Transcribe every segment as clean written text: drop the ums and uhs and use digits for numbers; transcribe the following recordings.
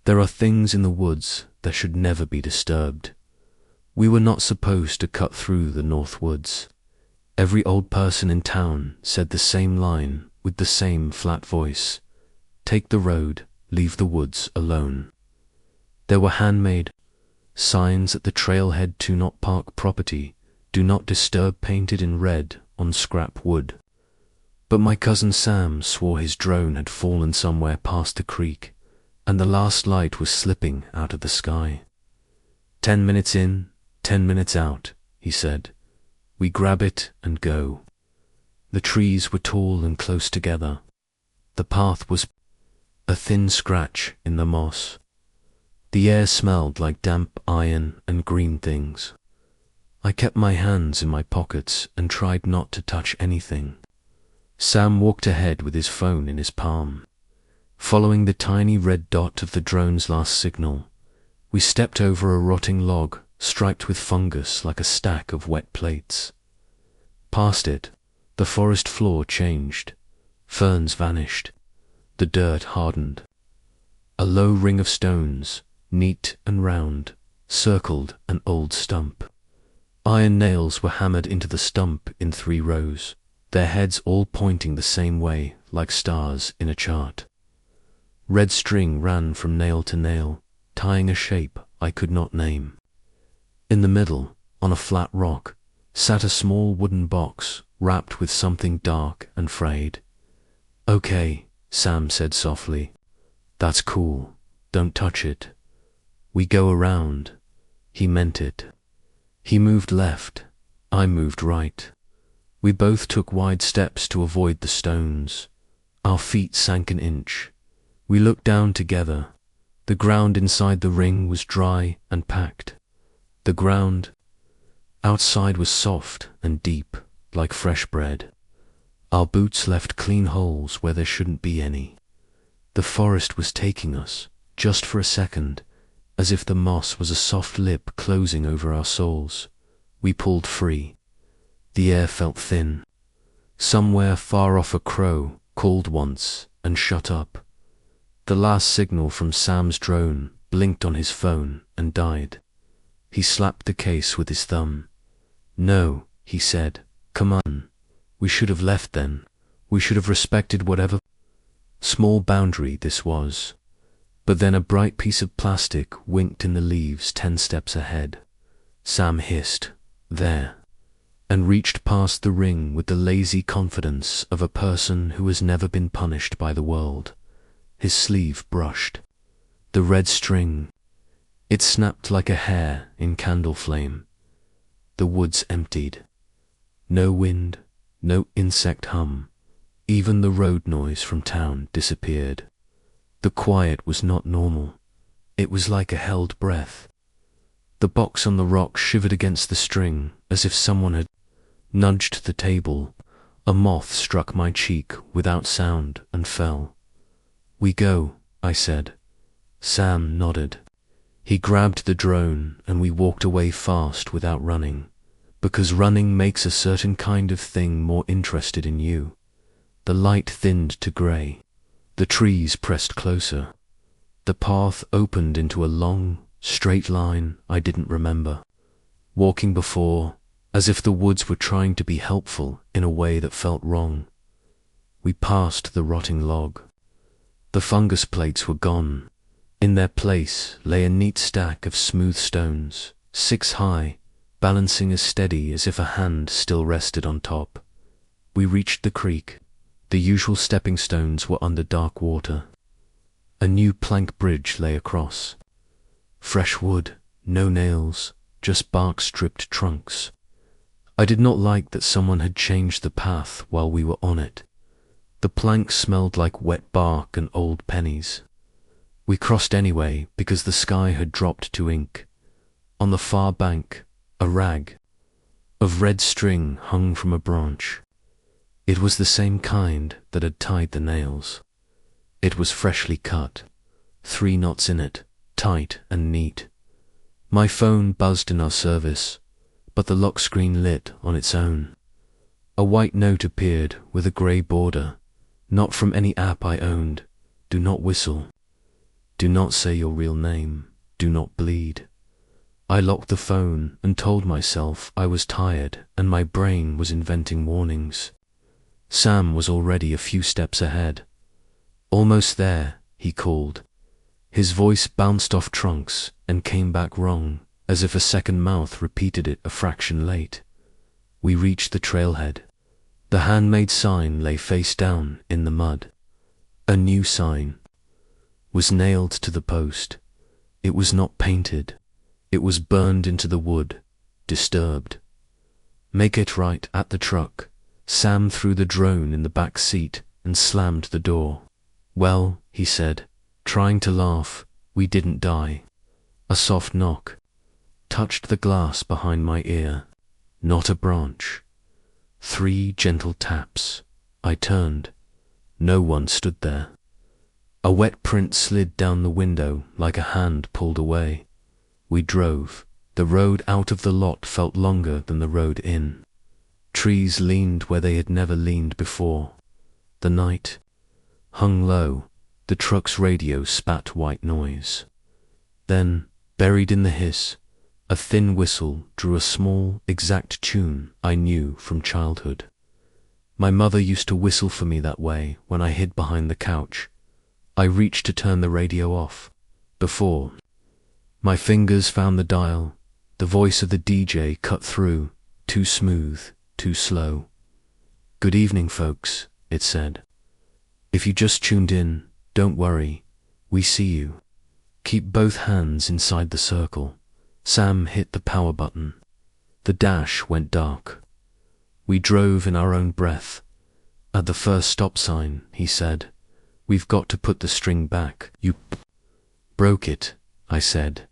There are things in the woods that should never be disturbed. We were not supposed to cut through the North Woods. Every old person in town said the same line with the same flat voice. Take the road, leave the woods alone. There were handmade signs at the trailhead to not park property, do not disturb painted in red on scrap wood. But my cousin Sam swore his drone had fallen somewhere past the creek, and the last light was slipping out of the sky. 10 minutes in, 10 minutes out, he said. We grab it and go. The trees were tall and close together. The path was a thin scratch in the moss. The air smelled like damp iron and green things. I kept my hands in my pockets and tried not to touch anything. Sam walked ahead with his phone in his palm. Following the tiny red dot of the drone's last signal, we stepped over a rotting log striped with fungus like a stack of wet plates. Past it, the forest floor changed. Ferns vanished. The dirt hardened. A low ring of stones, neat and round, circled an old stump. Iron nails were hammered into the stump in 3 rows, their heads all pointing the same way like stars in a chart. Red string ran from nail to nail, tying a shape I could not name. In the middle, on a flat rock, sat a small wooden box wrapped with something dark and frayed. Okay, Sam said softly. That's cool. Don't touch it. We go around. He meant it. He moved left. I moved right. We both took wide steps to avoid the stones. Our feet sank an inch. We looked down together. The ground inside the ring was dry and packed. The ground outside was soft and deep, like fresh bread. Our boots left clean holes where there shouldn't be any. The forest was taking us, just for a second, as if the moss was a soft lip closing over our souls. We pulled free. The air felt thin. Somewhere far off a crow called once and shut up. The last signal from Sam's drone blinked on his phone and died. He slapped the case with his thumb. No, he said, come on. We should have left then. We should have respected whatever small boundary this was. But then a bright piece of plastic winked in the leaves 10 steps ahead. Sam hissed, there, and reached past the ring with the lazy confidence of a person who has never been punished by the world. His sleeve brushed. The red string, it snapped like a hair in candle flame. The woods emptied. No wind, no insect hum. Even the road noise from town disappeared. The quiet was not normal. It was like a held breath. The box on the rock shivered against the string as if someone had nudged the table. A moth struck my cheek without sound and fell. We go, I said. Sam nodded. He grabbed the drone and we walked away fast without running, because running makes a certain kind of thing more interested in you. The light thinned to grey. The trees pressed closer. The path opened into a long, straight line I didn't remember. Walking before, as if the woods were trying to be helpful in a way that felt wrong. We passed the rotting log. The fungus plates were gone. In their place lay a neat stack of smooth stones, 6 high, balancing as steady as if a hand still rested on top. We reached the creek. The usual stepping stones were under dark water. A new plank bridge lay across. Fresh wood, no nails, just bark-stripped trunks. I did not like that someone had changed the path while we were on it. The planks smelled like wet bark and old pennies. We crossed anyway because the sky had dropped to ink. On the far bank, a rag of red string hung from a branch. It was the same kind that had tied the nails. It was freshly cut, 3 knots in it, tight and neat. My phone buzzed in our service, but the lock screen lit on its own. A white note appeared with a grey border, not from any app I owned. Do not whistle. Do not say your real name. Do not bleed. I locked the phone and told myself I was tired and my brain was inventing warnings. Sam was already a few steps ahead. Almost there, he called. His voice bounced off trunks and came back wrong, as if a second mouth repeated it a fraction late. We reached the trailhead. The handmade sign lay face down in the mud. A new sign was nailed to the post. It was not painted. It was burned into the wood, disturbed. Make it right at the truck. Sam threw the drone in the back seat and slammed the door. Well, he said, trying to laugh, we didn't die. A soft knock touched the glass behind my ear. Not a branch. 3 gentle taps. I turned. No one stood there. A wet print slid down the window like a hand pulled away. We drove. The road out of the lot felt longer than the road in. Trees leaned where they had never leaned before. The night hung low. The truck's radio spat white noise. Then, buried in the hiss, a thin whistle drew a small, exact tune I knew from childhood. My mother used to whistle for me that way when I hid behind the couch. I reached to turn the radio off. Before my fingers found the dial, the voice of the DJ cut through, too smooth, too slow. Good evening, folks, it said. If you just tuned in, don't worry, we see you. Keep both hands inside the circle. Sam hit the power button. The dash went dark. We drove in our own breath. At the first stop sign, he said, we've got to put the string back. You broke it, I said.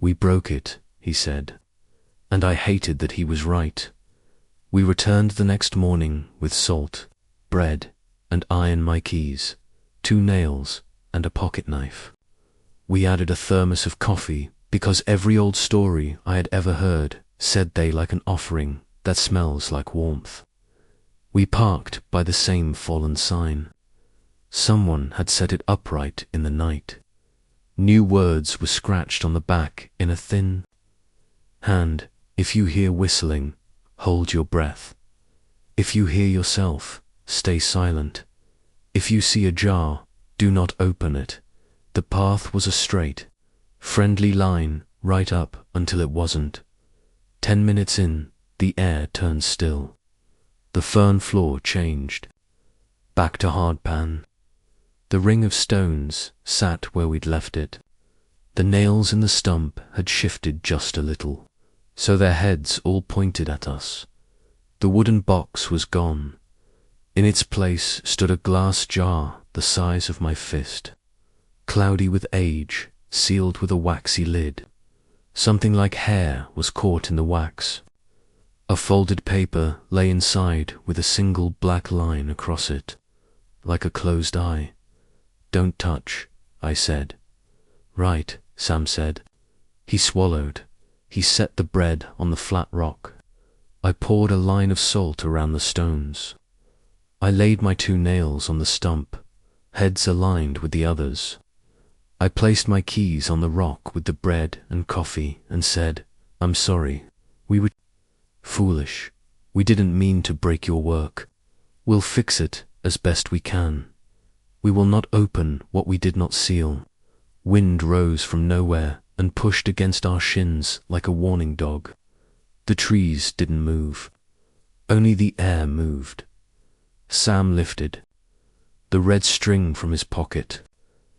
We broke it, he said. And I hated that he was right. We returned the next morning with salt, bread, and I and my keys, 2 nails, and a pocket knife. We added a thermos of coffee because every old story I had ever heard said they like an offering that smells like warmth. We parked by the same fallen sign. Someone had set it upright in the night. New words were scratched on the back in a thin hand. If you hear whistling, hold your breath. If you hear yourself, stay silent. If you see a jar, do not open it. The path was a straight, friendly line right up until it wasn't. 10 minutes in, the air turned still. The fern floor changed. Back to hardpan. The ring of stones sat where we'd left it. The nails in the stump had shifted just a little, so their heads all pointed at us. The wooden box was gone. In its place stood a glass jar the size of my fist, cloudy with age, sealed with a waxy lid. Something like hair was caught in the wax. A folded paper lay inside with a single black line across it, like a closed eye. Don't touch, I said. Right, Sam said. He swallowed. He set the bread on the flat rock. I poured a line of salt around the stones. I laid my 2 nails on the stump, heads aligned with the others. I placed my keys on the rock with the bread and coffee and said, I'm sorry. We were foolish. We didn't mean to break your work. We'll fix it as best we can. We will not open what we did not seal. Wind rose from nowhere and pushed against our shins like a warning dog. The trees didn't move. Only the air moved. Sam lifted the red string from his pocket.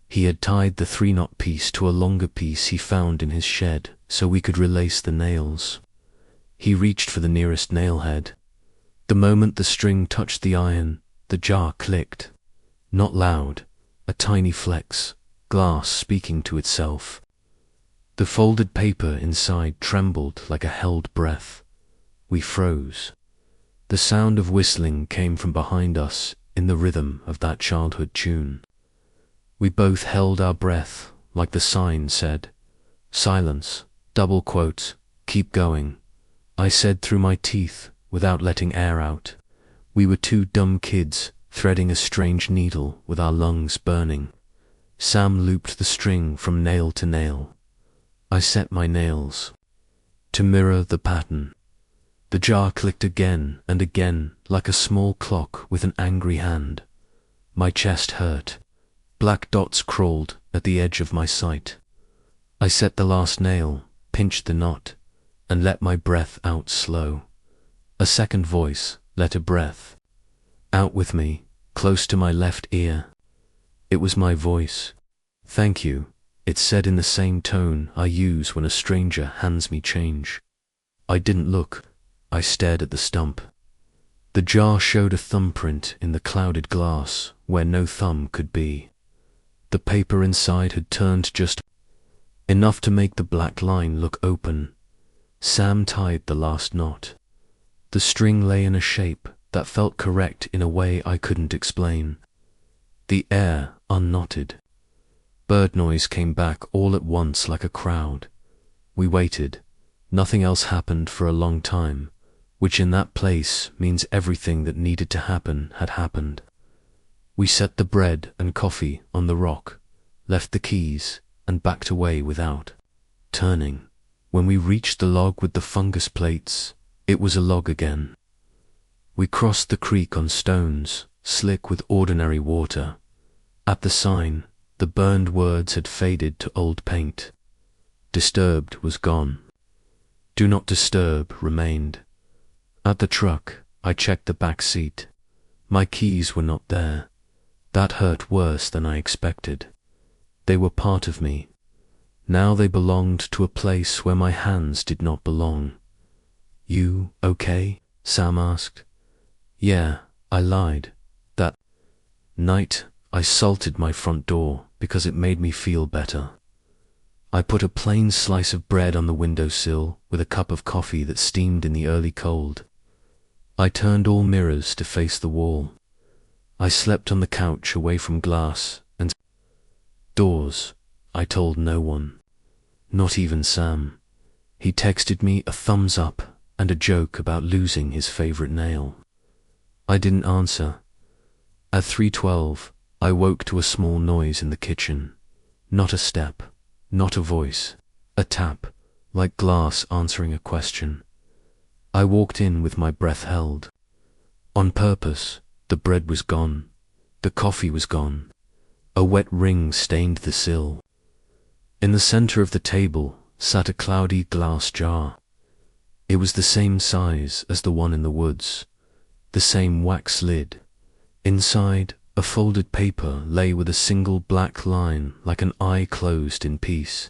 He had tied the 3-knot piece to a longer piece he found in his shed so we could relace the nails. He reached for the nearest nail head. The moment the string touched the iron, the jar clicked. Not loud, a tiny flex, glass speaking to itself. The folded paper inside trembled like a held breath. We froze. The sound of whistling came from behind us in the rhythm of that childhood tune. We both held our breath, like the sign said. Silence, double quote, keep going. I said through my teeth, without letting air out. We were 2 dumb kids, threading a strange needle with our lungs burning. Sam looped the string from nail to nail. I set my nails to mirror the pattern. The jar clicked again and again like a small clock with an angry hand. My chest hurt. Black dots crawled at the edge of my sight. I set the last nail, pinched the knot, and let my breath out slow. A second voice let a breath out with me, close to my left ear. It was my voice. "Thank you," it said in the same tone I use when a stranger hands me change. I didn't look. I stared at the stump. The jar showed a thumbprint in the clouded glass where no thumb could be. The paper inside had turned just enough to make the black line look open. Sam tied the last knot. The string lay in a shape that felt correct in a way I couldn't explain. The air unknotted. Bird noise came back all at once like a crowd. We waited. Nothing else happened for a long time, which in that place means everything that needed to happen had happened. We set the bread and coffee on the rock, left the keys, and backed away without turning. When we reached the log with the fungus plates, it was a log again. We crossed the creek on stones, slick with ordinary water. At the sign, the burned words had faded to old paint. Disturbed was gone. Do not disturb remained. At the truck, I checked the back seat. My keys were not there. That hurt worse than I expected. They were part of me. Now they belonged to a place where my hands did not belong. "You okay?" Sam asked. "Yeah," I lied. That night, I salted my front door because it made me feel better. I put a plain slice of bread on the windowsill with a cup of coffee that steamed in the early cold. I turned all mirrors to face the wall. I slept on the couch away from glass and doors. I told no one, not even Sam. He texted me a thumbs up and a joke about losing his favorite nail. I didn't answer. At 3:12, I woke to a small noise in the kitchen. Not a step, not a voice, a tap, like glass answering a question. I walked in with my breath held. On purpose, the bread was gone. The coffee was gone. A wet ring stained the sill. In the center of the table sat a cloudy glass jar. It was the same size as the one in the woods, the same wax lid. Inside, a folded paper lay with a single black line like an eye closed in peace.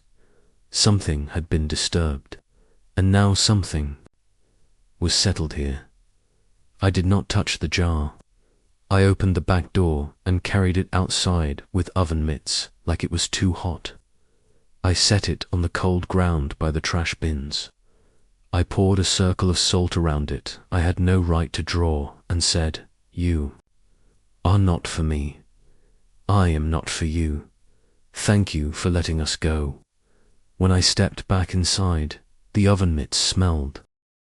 Something had been disturbed, and now something was settled here. I did not touch the jar. I opened the back door and carried it outside with oven mitts like it was too hot. I set it on the cold ground by the trash bins. I poured a circle of salt around it I had no right to draw and said, "You are not for me. I am not for you. Thank you for letting us go." When I stepped back inside, the oven mitts smelled